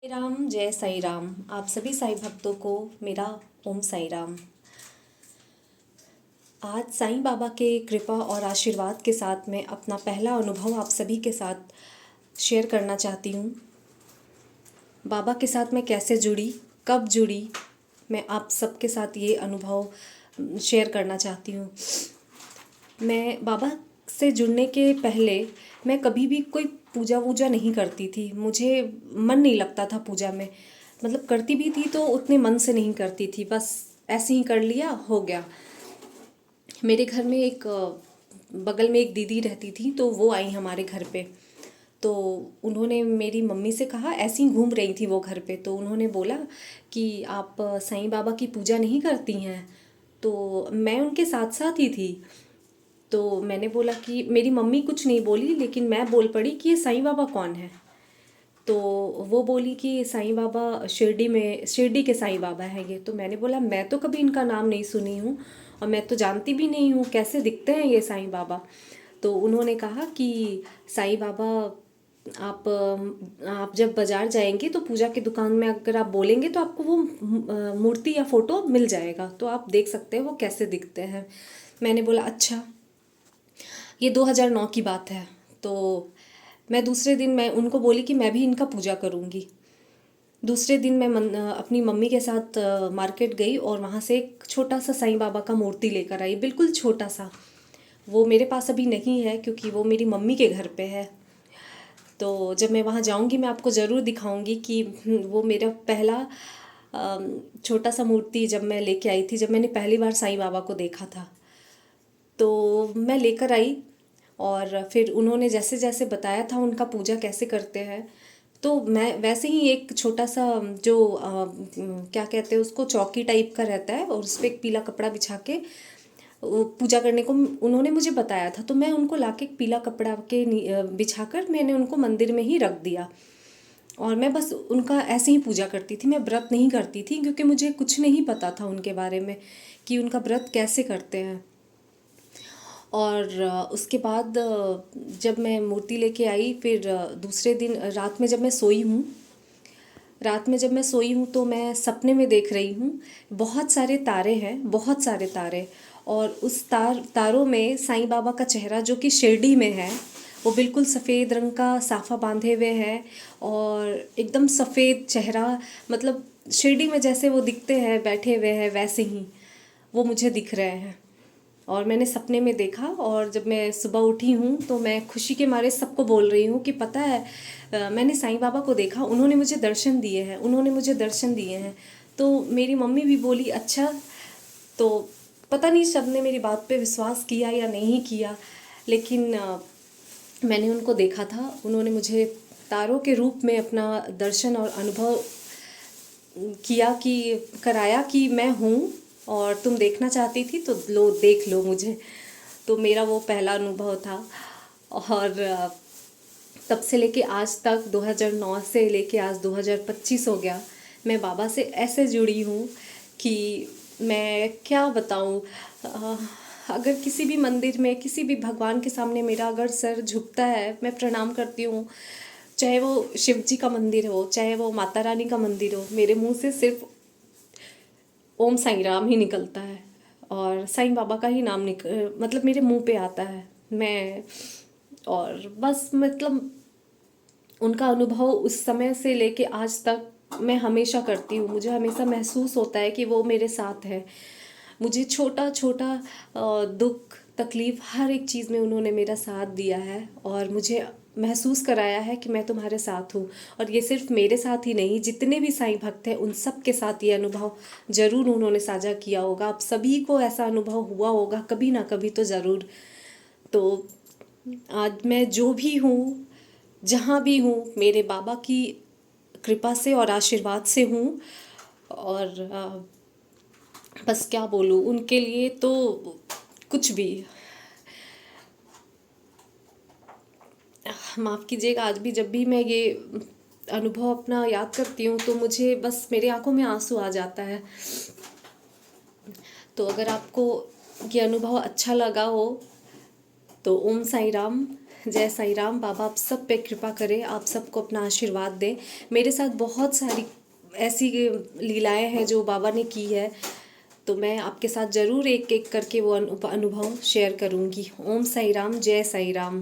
राम जय साई राम। आप सभी साईं भक्तों को मेरा ओम साई राम। आज साईं बाबा के कृपा और आशीर्वाद के साथ मैं अपना पहला अनुभव आप सभी के साथ शेयर करना चाहती हूँ। बाबा के साथ मैं कैसे जुड़ी, कब जुड़ी, मैं आप सबके साथ ये अनुभव शेयर करना चाहती हूँ। मैं बाबा से जुड़ने के पहले मैं कभी भी कोई पूजा वूजा नहीं करती थी। मुझे मन नहीं लगता था पूजा में, मतलब करती भी थी तो उतने मन से नहीं करती थी, बस ऐसे ही कर लिया, हो गया। मेरे घर में एक बगल में एक दीदी रहती थी, तो वो आई हमारे घर पे। तो उन्होंने मेरी मम्मी से कहा, ऐसी ही घूम रही थी वो घर पे, तो उन्होंने बोला कि आप साईं बाबा की पूजा नहीं करती हैं। तो मैं उनके साथ साथ ही थी। तो मैंने बोला कि मेरी मम्मी कुछ नहीं बोली, लेकिन मैं बोल पड़ी कि ये साईं बाबा कौन है। तो वो बोली कि साईं बाबा शिरडी के साईं बाबा हैं ये। तो मैंने बोला मैं तो कभी इनका नाम नहीं सुनी हूँ और मैं तो जानती भी नहीं हूँ, कैसे दिखते हैं ये साईं बाबा। तो उन्होंने कहा कि साईं बाबा, आप जब बाज़ार जाएंगे तो पूजा की दुकान में अगर आप बोलेंगे तो आपको वो मूर्ति या फ़ोटो मिल जाएगा, तो आप देख सकते हैं वो कैसे दिखते हैं। मैंने बोला अच्छा। ये 2009 की बात है। तो मैं दूसरे दिन मैं उनको बोली कि मैं भी इनका पूजा करूँगी। दूसरे दिन मैं अपनी मम्मी के साथ मार्केट गई और वहाँ से एक छोटा सा साईं बाबा का मूर्ति लेकर आई, बिल्कुल छोटा सा। वो मेरे पास अभी नहीं है क्योंकि वो मेरी मम्मी के घर पे है। तो जब मैं वहाँ जाऊँगी मैं आपको ज़रूर दिखाऊँगी कि वो मेरा पहला छोटा सा मूर्ति जब मैं लेके आई थी, जब मैंने पहली बार साईं बाबा को देखा था। तो मैं लेकर आई और फिर उन्होंने जैसे जैसे बताया था उनका पूजा कैसे करते हैं, तो मैं वैसे ही एक छोटा सा जो क्या कहते हैं उसको, चौकी टाइप का रहता है और उस पर एक पीला कपड़ा बिछा के वो पूजा करने को उन्होंने मुझे बताया था। तो मैं उनको लाके एक पीला कपड़ा के बिछाकर मैंने उनको मंदिर में ही रख दिया और मैं बस उनका ऐसे ही पूजा करती थी। मैं व्रत नहीं करती थी क्योंकि मुझे कुछ नहीं पता था उनके बारे में कि उनका व्रत कैसे करते हैं। और उसके बाद जब मैं मूर्ति लेके आई, फिर दूसरे दिन रात में जब मैं सोई हूँ तो मैं सपने में देख रही हूँ बहुत सारे तारे हैं, बहुत सारे तारे। और उस तारों में साईं बाबा का चेहरा जो कि शिरडी में है, वो बिल्कुल सफ़ेद रंग का साफ़ा बांधे हुए हैं और एकदम सफ़ेद चेहरा, मतलब शिरडी में जैसे वो दिखते हैं बैठे हुए हैं वैसे ही वो मुझे दिख रहे हैं। और मैंने सपने में देखा और जब मैं सुबह उठी हूँ तो मैं खुशी के मारे सबको बोल रही हूँ कि पता है मैंने साईं बाबा को देखा, उन्होंने मुझे दर्शन दिए हैं, उन्होंने मुझे दर्शन दिए हैं। तो मेरी मम्मी भी बोली अच्छा। तो पता नहीं सबने मेरी बात पे विश्वास किया या नहीं किया, लेकिन मैंने उनको देखा था। उन्होंने मुझे तारों के रूप में अपना दर्शन और अनुभव कराया कि मैं हूँ और तुम देखना चाहती थी तो लो, देख लो मुझे। तो मेरा वो पहला अनुभव था। और तब से लेके आज तक, 2009 से लेके आज 2025 हो गया, मैं बाबा से ऐसे जुड़ी हूँ कि मैं क्या बताऊँ। अगर किसी भी मंदिर में, किसी भी भगवान के सामने मेरा अगर सर झुकता है, मैं प्रणाम करती हूँ, चाहे वो शिव जी का मंदिर हो, चाहे वो माता रानी का मंदिर हो, मेरे मुंह से सिर्फ ओम साईं राम ही निकलता है और साईं बाबा का ही नाम मतलब मेरे मुंह पे आता है। मैं और बस मतलब उनका अनुभव उस समय से लेके आज तक मैं हमेशा करती हूँ। मुझे हमेशा महसूस होता है कि वो मेरे साथ है। मुझे छोटा छोटा दुख तकलीफ़ हर एक चीज़ में उन्होंने मेरा साथ दिया है और मुझे महसूस कराया है कि मैं तुम्हारे साथ हूँ। और ये सिर्फ मेरे साथ ही नहीं, जितने भी साईं भक्त हैं उन सब के साथ ये अनुभव ज़रूर उन्होंने साझा किया होगा। आप सभी को ऐसा अनुभव हुआ होगा कभी ना कभी तो ज़रूर। तो आज मैं जो भी हूँ, जहाँ भी हूँ, मेरे बाबा की कृपा से और आशीर्वाद से हूँ। और बस क्या बोलूँ उनके लिए, तो कुछ भी। माफ़ कीजिएगा, आज भी जब भी मैं ये अनुभव अपना याद करती हूँ तो मुझे बस मेरे आंखों में आंसू आ जाता है। तो अगर आपको ये अनुभव अच्छा लगा हो तो ओम साई राम। जय साईं राम। बाबा आप सब पे कृपा करें, आप सबको अपना आशीर्वाद दें। मेरे साथ बहुत सारी ऐसी लीलाएं हैं जो बाबा ने की है, तो मैं आपके साथ ज़रूर एक एक करके वो अनुभव शेयर करूंगी। ओम साईं राम, जय साईं राम।